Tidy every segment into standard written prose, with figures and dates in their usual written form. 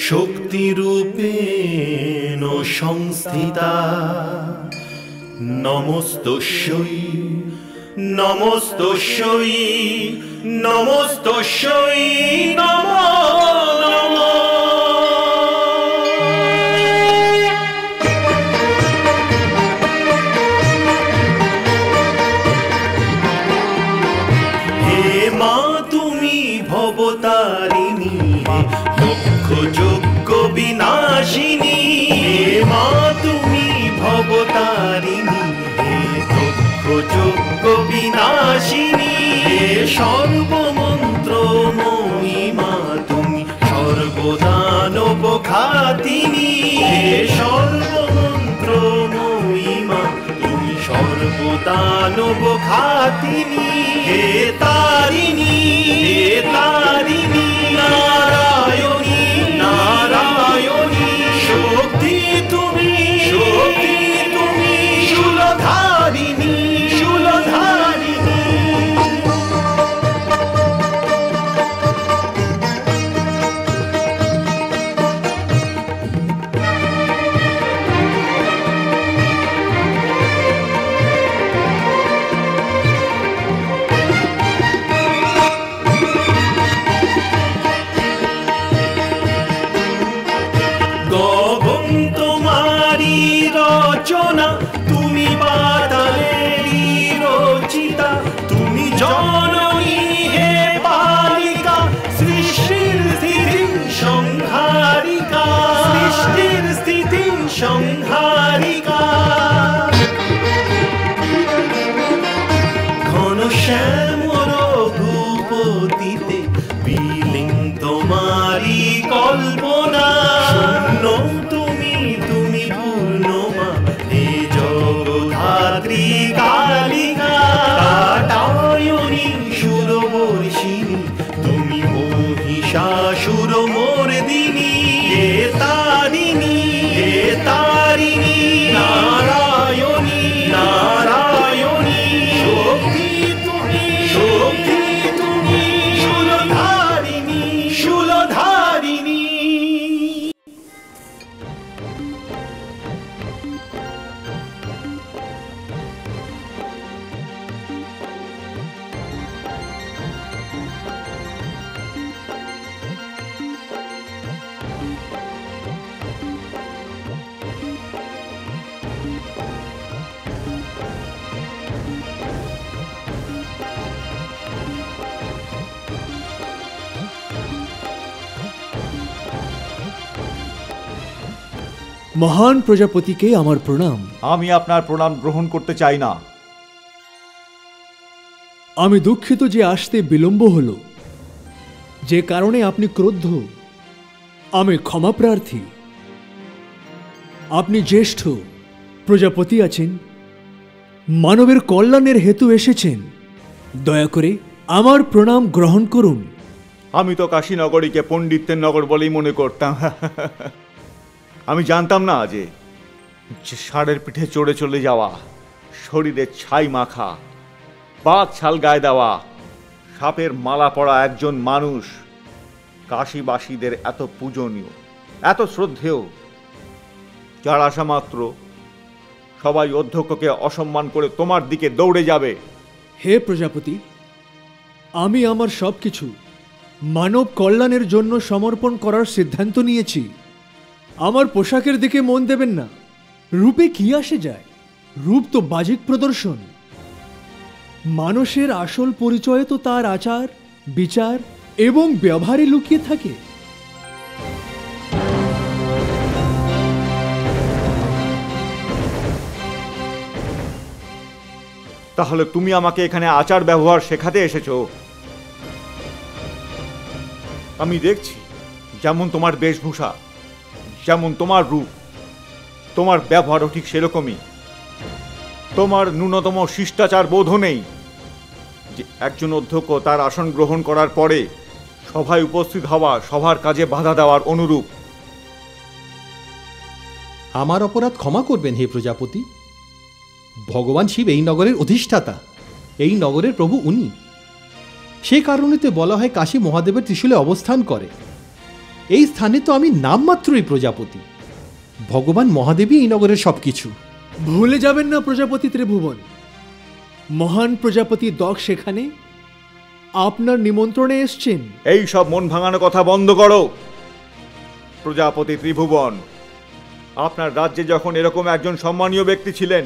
শক্তিরূপেণ সংস্থিতা নমস্তস্যৈ নমস্তস্যৈ নমস্তস্যৈ নমো নমঃ। ভবতারিণী লক্ষ যজ্ঞ বিনাশিনী, হে মা তুমি ভবতারিণী, হে লক্ষ যজ্ঞ বিনাশিনী, হে সর্বমন্ত্রময়ী মা তুমি সর্বদানব ঘাতিনী, হে সর্বমন্ত্রময়ী মা তুমি সর্বদানব ঘাতিনী, হে তারিণী হে তারিণী নারায়ণী নারায়ণী শক্তি তুমি শূলধারিণী শূলধারিণী। তুমি বাতালেরই রচিতা, তুমি জননী হে পালিকা, সৃষ্টির স্থিতি সংহারিকা, সৃষ্টির স্থিতি সংহারিকা। ঘন শ্যামল রঘুপতিতে বিলীন তোমারি কল্পনা, শূন্য তুমি পূর্ণ মা হে জগদ্ধাত্রী কালিকা, কাটায়নী সুরবর্ষিণী তুমি মহিষাসুর মর্দিনী, হে তারিণী নারায়ণী নারায়ণী শক্তি তুমি শূলধারিণী শূলধারিণী। মহান প্রজাপতিকে আমার প্রণাম। আমি আপনার প্রণাম গ্রহণ করতে চাই না। আমি দুঃখিত যে আসতে বিলম্ব হল, যে কারণে আপনি ক্রুদ্ধ। আমি ক্ষমা প্রার্থী। আপনি জ্যেষ্ঠ প্রজাপতি আছেন, মানবের কল্যাণের হেতু এসেছেন, দয়া করে আমার প্রণাম গ্রহণ করুন। আমি তো কাশীনগরীকে পণ্ডিতের নগর বলেই মনে করতাম। আমি জানতাম না যে ষাঁড়ের পিঠে চড়ে চলে যাওয়া, শরীরে ছাই মাখা, বাঘ ছাল গায়ে দেওয়া, সাপের মালা পরা একজন মানুষ কাশীবাসীদের এত পূজনীয়, এত শ্রদ্ধেয়, যার আসা মাত্র সবাই অধ্যক্ষকে অসম্মান করে তোমার দিকে দৌড়ে যাবে। হে প্রজাপতি, আমি আমার সবকিছু মানব কল্যাণের জন্য সমর্পণ করার সিদ্ধান্ত নিয়েছি। আমার পোশাকের দিকে মন দেবেন না। রূপে কি আসে যায়? রূপ তো বাহ্যিক প্রদর্শন। মানুষের আসল পরিচয় তো তার আচার বিচার এবং ব্যবহারে লুকিয়ে থাকে। তাহলে তুমি আমাকে এখানে আচার ব্যবহার শেখাতে এসেছো? আমি দেখছি যেমন তোমার বেশভূষা, যেমন তোমার রূপ, তোমার ব্যবহারও ঠিক সেরকমই। তোমার ন্যূনতম শিষ্টাচার বোধও নেই যে একজন অধ্যক্ষ তার আসন গ্রহণ করার পরে সভায় উপস্থিত হওয়া, সভার কাজে বাধা দেওয়ার অনুরূপ। আমার অপরাধ ক্ষমা করবেন হে প্রজাপতি। ভগবান শিব এই নগরের অধিষ্ঠাতা, এই নগরের প্রভু উনি। সে কারণেতে বলা হয় কাশী মহাদেবের ত্রিশূলে অবস্থান করে। এই স্থানে তো আমি নামমাত্রই প্রজাপতি। ভগবান মহাদেবী এই নগরের সবকিছু। ভুলে যাবেন না প্রজাপতি ত্রিভুবন, মহান প্রজাপতি দক্ষ সেখানে আপনার নিমন্ত্রণে এসছেন। এই সব মন ভাঙানো কথা বন্ধ করো। প্রজাপতি ত্রিভুবন, আপনার রাজ্যে যখন এরকম একজন সম্মানীয় ব্যক্তি ছিলেন,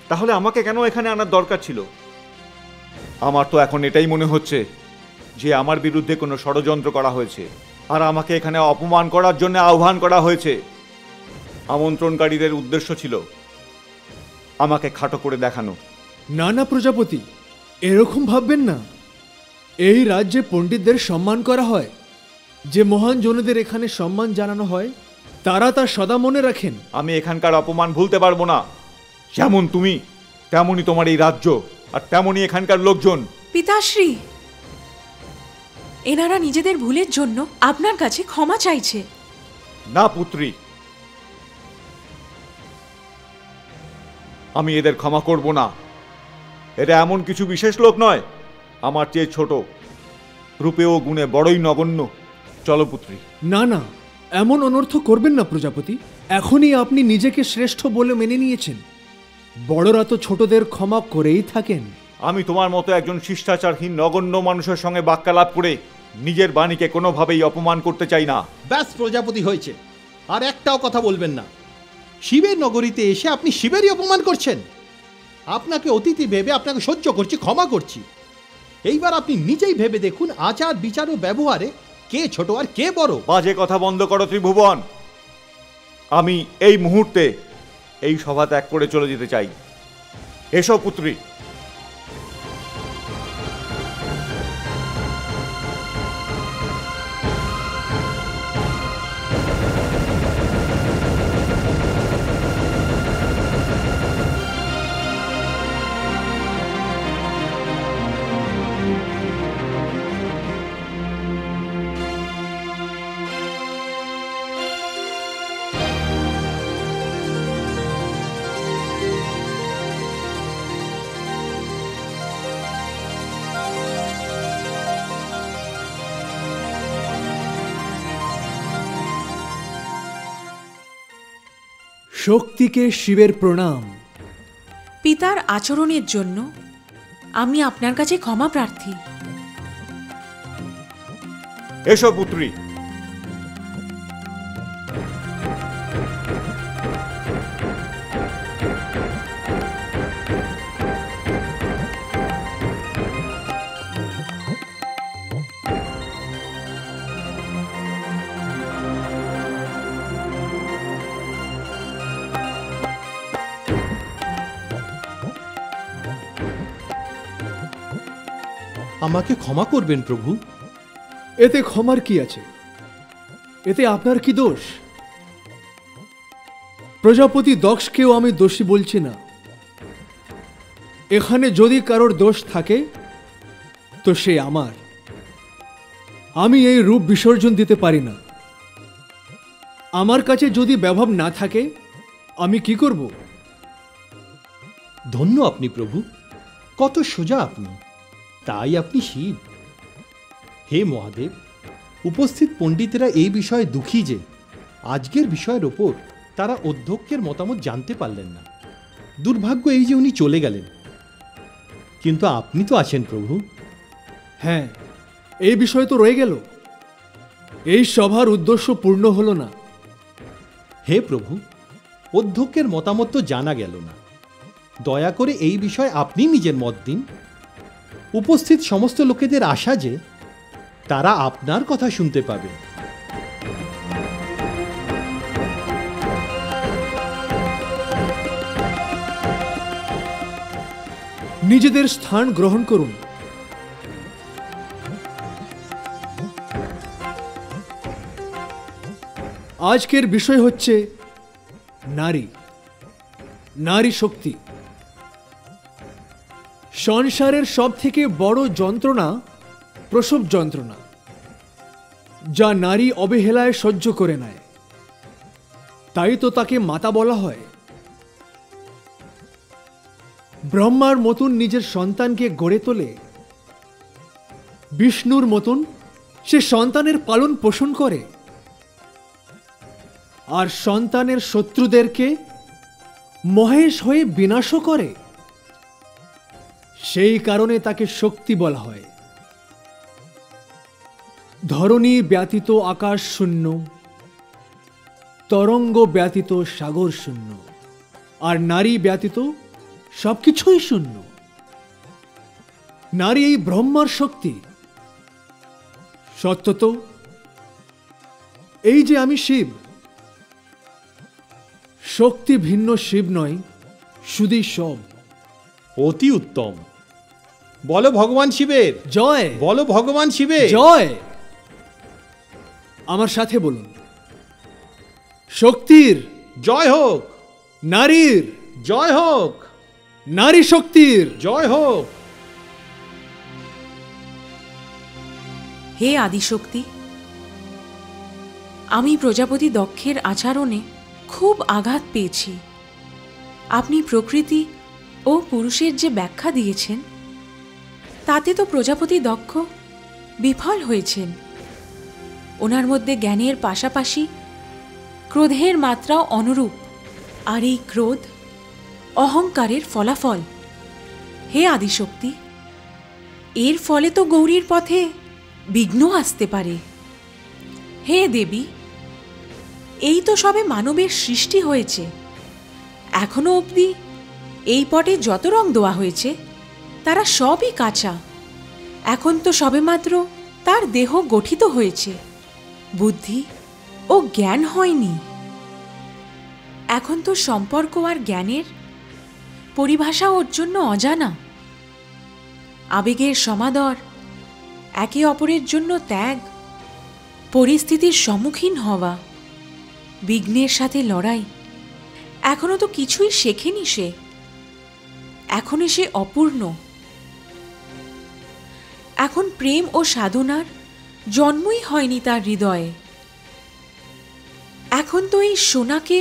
তাহলে আমাকে কেন এখানে আনার দরকার ছিল? আমার তো এখন এটাই মনে হচ্ছে যে আমার বিরুদ্ধে কোনো ষড়যন্ত্র করা হয়েছে, আর আমাকে এখানে অপমান করার জন্য আহ্বান করা হয়েছে। আমন্ত্রণকারীদের উদ্দেশ্য ছিল আমাকে খাটো করে দেখানো। না না প্রজাপতি, এরকম ভাববেন না। এই রাজ্যে পণ্ডিতদের সম্মান করা হয়। যে মহান জনদের এখানে সম্মান জানানো হয় তারা তা সদা মনে রাখেন। আমি এখানকার অপমান ভুলতে পারবো না। যেমন তুমি, তেমনই তোমার এই রাজ্য, আর তেমনই এখানকার লোকজন। পিতাশ্রী, এনারা নিজেদের ভুলের জন্য আপনার কাছে ক্ষমা চাইছে। না পুত্রী, আমি এদের ক্ষমা করব না। এরা এমন কিছু বিশেষ লোক নয়, আমার চেয়ে ছোট, রূপে ও গুণে বড়ই নগণ্য। চলো পুত্রী। না না, এমন অনর্থ করবেন না প্রজাপতি। এখনই আপনি নিজেকে শ্রেষ্ঠ বলে মেনে নিয়েছেন। বড়রা তো ছোটদের ক্ষমা করেই থাকেন। আমি তোমার মতো একজন শিষ্টাচারহীন নগণ্য মানুষের সঙ্গে বাক্যালাপ করে নিজের বাণীকে কোনোভাবেই অপমান করতে চাই না। ব্যাস প্রজাপতি হয়েছে, আর একটাও কথা বলবেন না। শিবের নগরীতে এসে আপনি শিবেরই অপমান করছেন। আপনাকে অতিথি ভেবে আপনাকে সহ্য করছি, ক্ষমা করছি। এইবার আপনি নিজেই ভেবে দেখুন, আচার বিচার ও ব্যবহারে কে ছোট আর কে বড়। বাজে কথা বন্ধ করো ত্রিভুবন। আমি এই মুহূর্তে এই সভা ত্যাগ করে চলে যেতে চাই। এসো পুত্রী। শক্তিকে শিবের প্রণাম। পিতার আচরণের জন্য আমি আপনার কাছে ক্ষমা প্রার্থী। এসো পুত্রী। আমাকে ক্ষমা করবেন প্রভু। এতে ক্ষমার কি আছে? এতে আপনার কি দোষ? প্রজাপতি দক্ষকেও আমি দোষী বলছি না। এখানে যদি কারোর দোষ থাকে তো সে আমার। আমি এই রূপ বিসর্জন দিতে পারি না। আমার কাছে যদি ব্যবহার না থাকে আমি কি করব? ধন্য আপনি প্রভু, কত সোজা আপনি। তাই আপনি শিব। হে মহাদেব, উপস্থিত পণ্ডিতেরা এই বিষয়ে দুঃখী যে আজকের বিষয়ের ওপর তারা অধ্যক্ষের মতামত জানতে পারলেন না। দুর্ভাগ্য এই যে উনি চলে গেলেন, কিন্তু আপনি তো আছেন প্রভু। হ্যাঁ, এই বিষয় তো রয়ে গেল। এই সভার উদ্দেশ্য পূর্ণ হলো না। হে প্রভু, অধ্যক্ষের মতামত তো জানা গেল না। দয়া করে এই বিষয়ে আপনি নিজের মত দিন। উপস্থিত সমস্ত লোকেদের আশা যে তারা আপনার কথা শুনতে পাবে। নিজেদের স্থান গ্রহণ করুন। আজকের বিষয় হচ্ছে নারী, নারী শক্তি। সংসারের সব থেকে বড় যন্ত্রণা প্রসব যন্ত্রণা, যা নারী অবহেলায় সহ্য করে নেয়। তাই তো তাকে মাতা বলা হয়। ব্রহ্মার মতন নিজের সন্তানকে গড়ে তোলে, বিষ্ণুর মতন সে সন্তানের পালন পোষণ করে। আর সন্তানের শত্রুদেরকে মহেশ হয়ে বিনাশও করে। সেই কারণে তাকে শক্তি বলা হয়। ধরণী ব্যতীত আকাশ শূন্য, তরঙ্গ ব্যতীত সাগর শূন্য, আর নারী ব্যতীত সবকিছুই শূন্য। নারী এই ব্রহ্মার শক্তি। সত্য তো, এই যে আমি শিব, শক্তি ভিন্ন শিব নয়, শুধুই সব। অতি উত্তম। বলো ভগবান শিবের জয়, বলো ভগবান শিবের জয়। আমার সাথে বলুন, শক্তির জয় হোক, নারীর জয় হোক, নারী শক্তির জয় হোক। হে আদিশক্তি, আমি প্রজাপতি দক্ষের আচরণে খুব আঘাত পেয়েছি। আপনি প্রকৃতি ও পুরুষের যে ব্যাখ্যা দিয়েছেন, তাতে তো প্রজাপতি দক্ষ বিফল হয়েছেন। ওনার মধ্যে জ্ঞানের পাশাপাশি ক্রোধের মাত্রাও অনুরূপ, আর এই ক্রোধ অহংকারের ফলাফল। হে আদিশক্তি, এর ফলে তো গৌরীর পথে বিঘ্ন আসতে পারে। হে দেবী, এই তো সবে মানবের সৃষ্টি হয়েছে। এখনো অবধি এই পটে যত রং দেওয়া হয়েছে তারা সবই কাঁচা। এখন তো সবেমাত্র তার দেহ গঠিত হয়েছে, বুদ্ধি ও জ্ঞান হয়নি। এখন তো সম্পর্ক আর জ্ঞানের পরিভাষা ওর জন্য অজানা। আবেগের সমাদর, একে অপরের জন্য ত্যাগ, পরিস্থিতির সম্মুখীন হওয়া, বিঘ্নের সাথে লড়াই, এখনো তো কিছুই শেখেনি সে। এখনো সে অপূর্ণ। এখন প্রেম ও সাধনার জন্মই হয়নি তার হৃদয়ে। এখন তো এই সোনাকে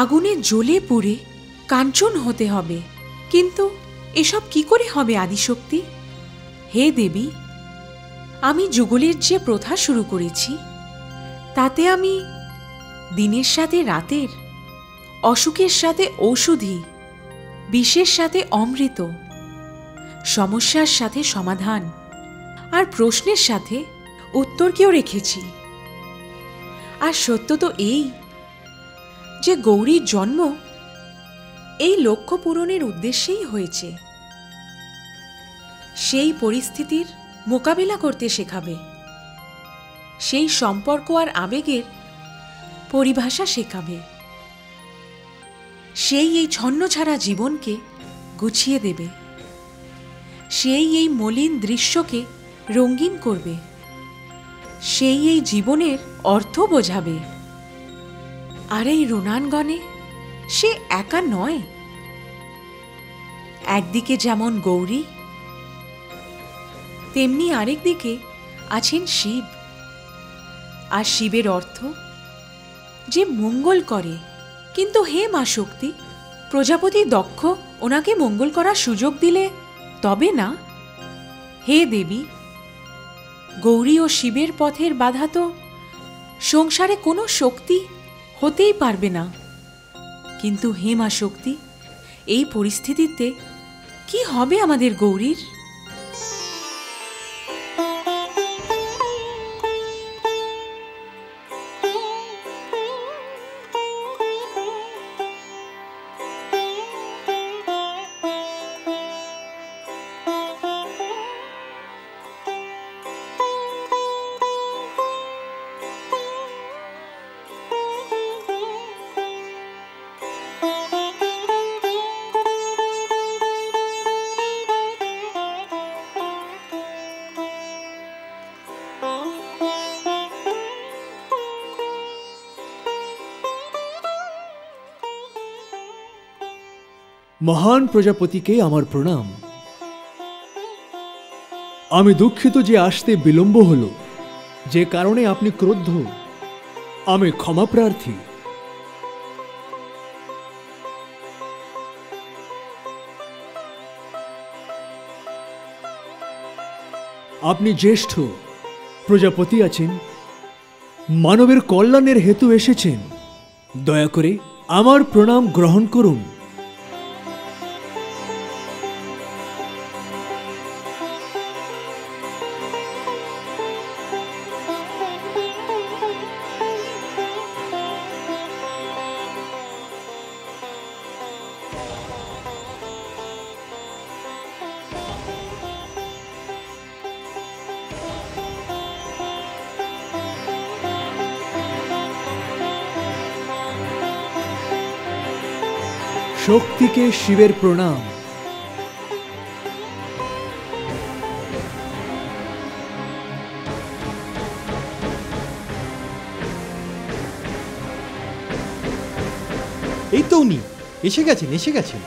আগুনে জ্বলে পুড়ে কাঞ্চন হতে হবে। কিন্তু এসব কি করে হবে আদিশক্তি? হে দেবী, আমি যুগলের যে প্রথা শুরু করেছি, তাতে আমি দিনের সাথে রাতের, অসুখের সাথে ঔষধি, বিষের সাথে অমৃত, সমস্যার সাথে সমাধান, আর প্রশ্নের সাথে উত্তরকেও রেখেছি। আর সত্য তো এই যে গৌরীর জন্ম এই লক্ষ্য পূরণের উদ্দেশ্যেই হয়েছে। সেই পরিস্থিতির মোকাবিলা করতে শেখাবে, সেই সম্পর্ক আর আবেগের পরিভাষা শেখাবে, সেই এই ছন্নছাড়া জীবনকে গুছিয়ে দেবে, সেই এই মলিন দৃশ্যকে রঙিন করবে, সেই এই জীবনের অর্থ বোঝাবে। আর এই রণাঙ্গনে সে একা নয়। একদিকে যেমন গৌরী, তেমনি আরেক দিকে আছেন শিব। আর শিবের অর্থ যে মঙ্গল করে। কিন্তু হে মা শক্তি, প্রজাপতি দক্ষ ওনাকে মঙ্গল করার সুযোগ দিলে তবে না। হে দেবী, গৌরী ও শিবের পথের বাধা তো সংসারে কোনো শক্তি হতেই পারবে না। কিন্তু হে মা শক্তি, এই পরিস্থিতিতে কি হবে আমাদের গৌরীর? মহান প্রজাপতিকে আমার প্রণাম। আমি দুঃখিত যে আসতে বিলম্ব হলো, যে কারণে আপনি ক্রুদ্ধ। আমি ক্ষমা প্রার্থী। আপনি জ্যেষ্ঠ প্রজাপতি আছেন, মানবের কল্যাণের হেতু এসেছেন। দয়া করে আমার প্রণাম গ্রহণ করুন। শক্তিকে শিবের প্রণাম। এই তো উনি এসে গেছেন, এসে গেছেন।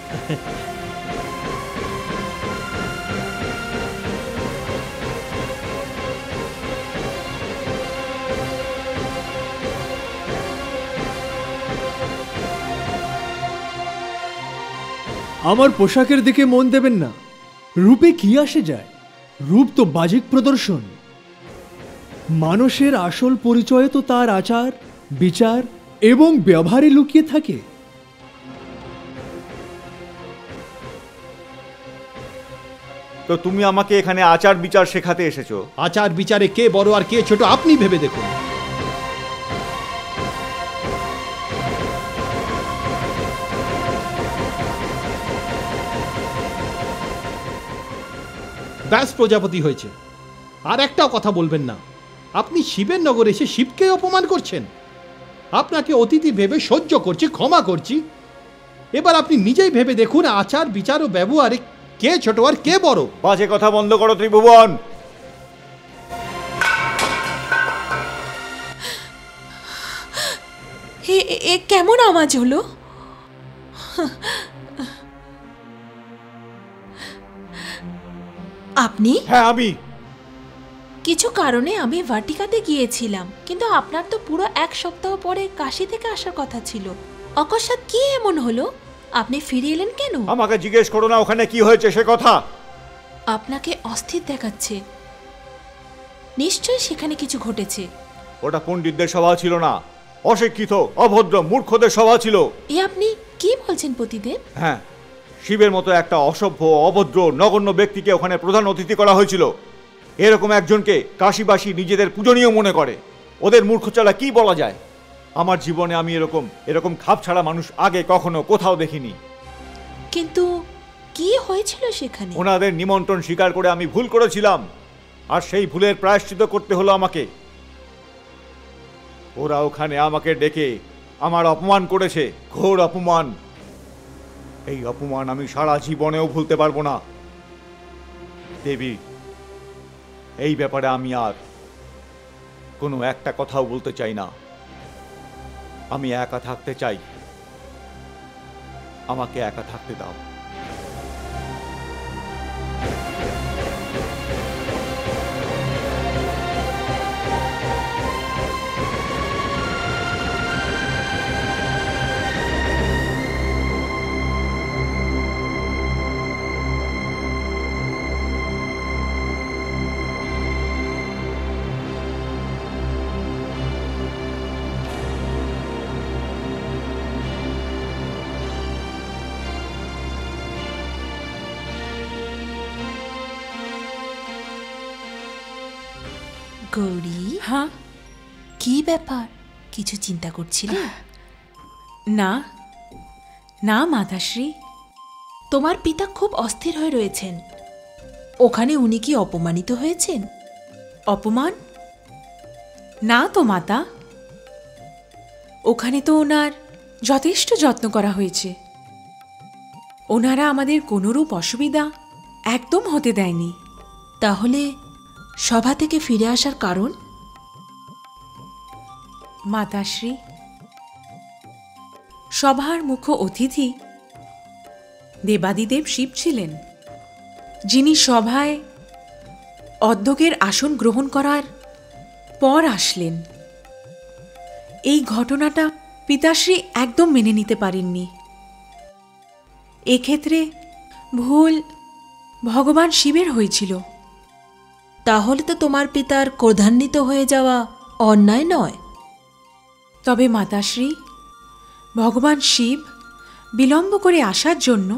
আমার পোশাকের দিকে মন দেবেন না। রূপে কি আসে যায়? রূপ তো বাহ্যিক প্রদর্শন। মানুষের আসল পরিচয় তো তার আচার, বিচার এবং ব্যবহারে লুকিয়ে থাকে। তো তুমি আমাকে এখানে আচার বিচার শেখাতে এসেছো? আচার বিচারে কে বড় আর কে ছোট আপনি ভেবে দেখুন। ব্যাস প্রজাপতি হয়েছে, আর একটাও কথা বলবেন না। আপনি শিবের নগরে এসে শিবকে অপমান করছেন। আপনাকে অতিথি ভেবে সহ্য করছি, ক্ষমা করছি। এবার আপনি নিজেই ভেবে দেখুন আচার বিচার ও ব্যবহারে কে ছোট আর কে বড়। বাজে কথা বন্ধ করো ত্রিভুবন। এ কেমন আওয়াজ হলো? আপনি? হ্যাঁ আমি। কিছু কারণে আমি ভাটিকাতে গিয়েছিলাম, কিন্তু আপনার তো পুরো 1 সপ্তাহ পরে কাশি থেকে আসার কথা ছিল। অকস্মাৎ কি এমন হলো? আপনি ফিরে এলেন কেন? আমাকে জিজ্ঞেস করো না ওখানে কি হয়েছে সে কথা। আপনাকে অস্থির দেখাচ্ছে। নিশ্চয়ই সেখানে কিছু ঘটেছে। ওটা পণ্ডিতদের সভা ছিল না, অশিক্ষিত অভদ্র মূর্খদের সভা ছিল। এ আপনি কি বলছেন পতিদেব? হ্যাঁ, শিবের মতো একটা অসভ্য অভদ্র নগণ্য ব্যক্তিকে ওখানে প্রধান অতিথি করা হয়েছিল। এরকম একজনকে কাশীবাসী নিজেদের পূজনীয় মনে করে। ওদের মূর্খ ছাড়া কি বলা যায়? আমার জীবনে আমি এরকম খাপ ছাড়া মানুষ আগে কখনো কোথাও দেখিনি। কিন্তু কি হয়েছিল সেখানে? ওনাদের নিমন্ত্রণ স্বীকার করে আমি ভুল করেছিলাম, আর সেই ভুলের প্রায়শ্চিত্ত করতে হলো আমাকে। ওরা ওখানে আমাকে ডেকে আমার অপমান করেছে, ঘোর অপমান। এই অপমান আমি সারা জীবনেও ভুলতে পারবো না। দেবী, এই ব্যাপারে আমি আর কোনো একটা কথাও বলতে চাই না। আমি একা থাকতে চাই, আমাকে একা থাকতে দাও। গৌরী, হ্যাঁ? কি ব্যাপার? কিছু চিন্তা করছিলে? না না মাতাশ্রী। তোমার পিতা খুব অস্থির হয়ে রয়েছেন। ওখানে উনি কি অপমানিত হয়েছেন? অপমান? না তো মাতা, ওখানে তো ওনার যথেষ্ট যত্ন করা হয়েছে। ওনারা আমাদের কোনোরূপ অসুবিধা একদম হতে দেয়নি। তাহলে সভা থেকে ফিরে আসার কারণ? মাতাশ্রী, সভার মুখ্য অতিথি দেবাদিদেব শিব ছিলেন, যিনি সভায় অধ্যক্ষের আসন গ্রহণ করার পর আসলেন। এই ঘটনাটা পিতাশ্রী একদম মেনে নিতে পারেননি। এক্ষেত্রে ভুল ভগবান শিবের হয়েছিল। তাহলে তো তোমার পিতার ক্রোধান্বিত হয়ে যাওয়া অন্যায় নয়। তবে মাতাশ্রী, ভগবান শিব বিলম্ব করে আসার জন্য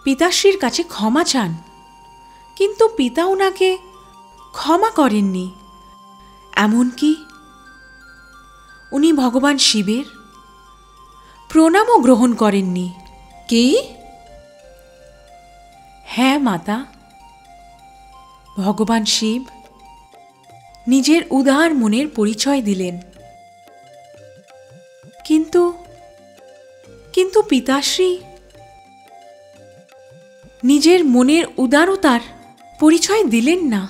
পিতাশ্রীর কাছে ক্ষমা চান, কিন্তু পিতা ওনাকে ক্ষমা করেননি। এমনকি উনি ভগবান শিবের প্রণামও গ্রহণ করেননি। কি? হ্যাঁ মাতা, ভগবান শিব নিজের উদার মনের পরিচয় দিলেন, কিন্তু কিন্তু পিতাশ্রী নিজের মনের উদারতার পরিচয় দিলেন না।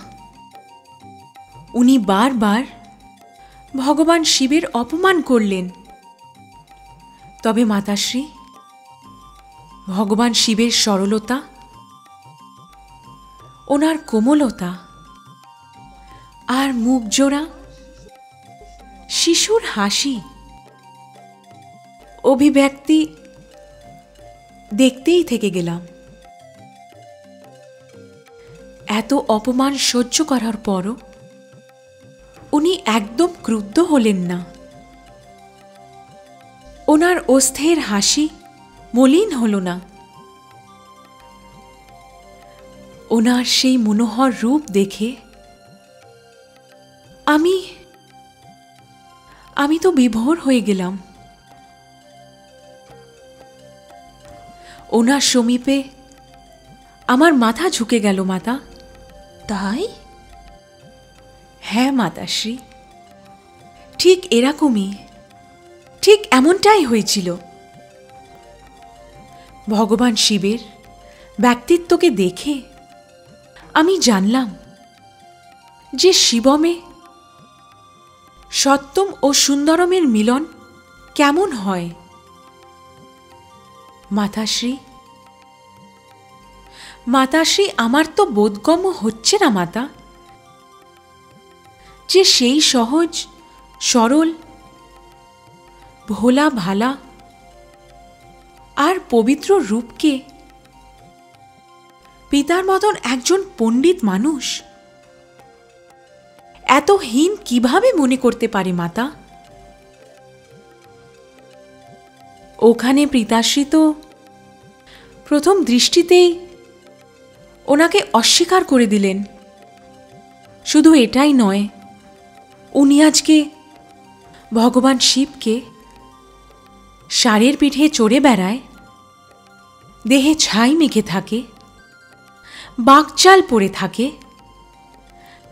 উনি বারবার ভগবান শিবের অপমান করলেন। তবে মাতাশ্রী, ভগবান শিবের সরলতা, ওনার কোমলতা আর মুখজোড়া শিশুর হাসি অভিব্যক্তি দেখতেই থেকে গেলাম। এত অপমান সহ্য করার পরও উনি একদম ক্রুদ্ধ হলেন না। ওনার অস্থির হাসি মলিন হল না। ওনার সেই মনোহর রূপ দেখে আমি তো বিভোর হয়ে গেলাম। ওনার সমীপে আমার মাথা ঝুঁকে গেল মাতা। তাই? হ্যাঁ মাতাশ্রী, ঠিক এরকমই, ঠিক এমনটাই হয়েছিল। ভগবান শিবের ব্যক্তিত্বকে দেখে আমি জানলাম যে শিবমে সত্যম ও সুন্দরমের মিলন কেমন হয়। মাতাশ্রী, আমার তো বোধগম্য হচ্ছে না মাতা, যে সেই সহজ সরল ভোলা ভালা আর পবিত্র রূপকে পিতার মতন একজন পণ্ডিত মানুষ এত হীন কিভাবে মনে করতে পারে মাতা? ওখানে পিতাশ্রী তো প্রথম দৃষ্টিতেই ওনাকে অস্বীকার করে দিলেন। শুধু এটাই নয়, উনি আজকে ভগবান শিবকে ষাঁড়ের পিঠে চড়ে বেড়ায়, দেহে ছাই মেখে থাকে, বাকচাল পরে থাকে,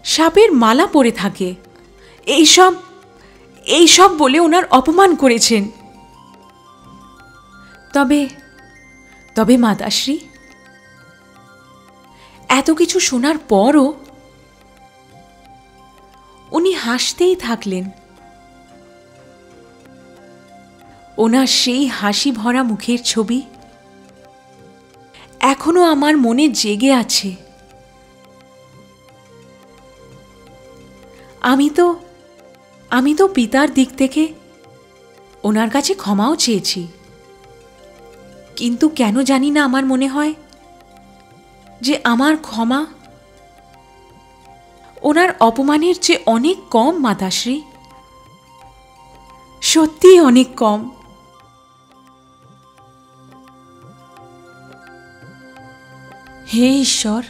সাপের মালা পরে থাকে, এইসব বলে ওনার অপমান করেছেন। তবে মাতাশ্রী, এত কিছু শোনার পরও উনি হাসতেই থাকলেন। ওনার সেই হাসি ভরা মুখের ছবি এখনো আমার মনে জেগে আছে। আমি তো পিতার দিক থেকে ওনার কাছে ক্ষমাও চেয়েছি, কিন্তু কেন জানি না আমার মনে হয় যে আমার ক্ষমা ওনার অপমানের চেয়ে অনেক কম মাতাশ্রী, সত্যিই অনেক কম। হে ঈশ্বর,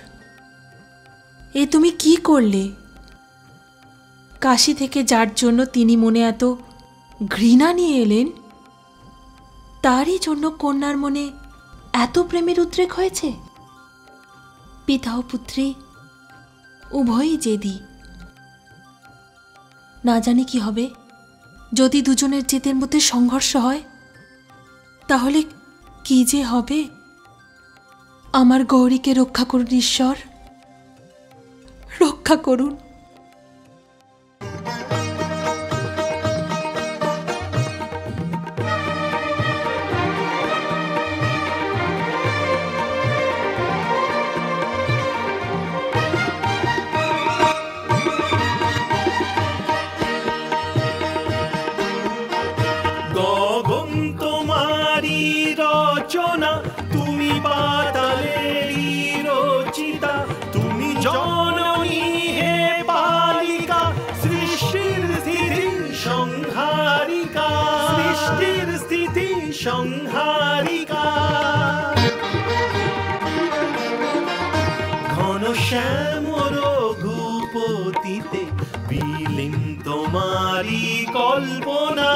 এ তুমি কি করলে? কাশী থেকে যার জন্য তিনি মনে এত ঘৃণা নিয়ে এলেন, তারই জন্য কন্যার মনে এত প্রেমের উদ্রেক হয়েছে। পিতা ও পুত্রী উভয়ই জেদি। না জানি কি হবে যদি দুজনের জেদের মধ্যে সংঘর্ষ হয়, তাহলে কি যে হবে। আমার গৌরীকে রক্ষা করুন ঈশ্বর, রক্ষা করুন। গগন তোমারি রচনা, তুমি পাতালেরই রচিতা, তুমি জননী হে পালিকা, সৃষ্টির স্থিতির সংহারিকা। সৃষ্টির স্থিতি সংহারিকা ঘন শ্যাম রঘুপতিতে বিলীন তোমারি কল্পনা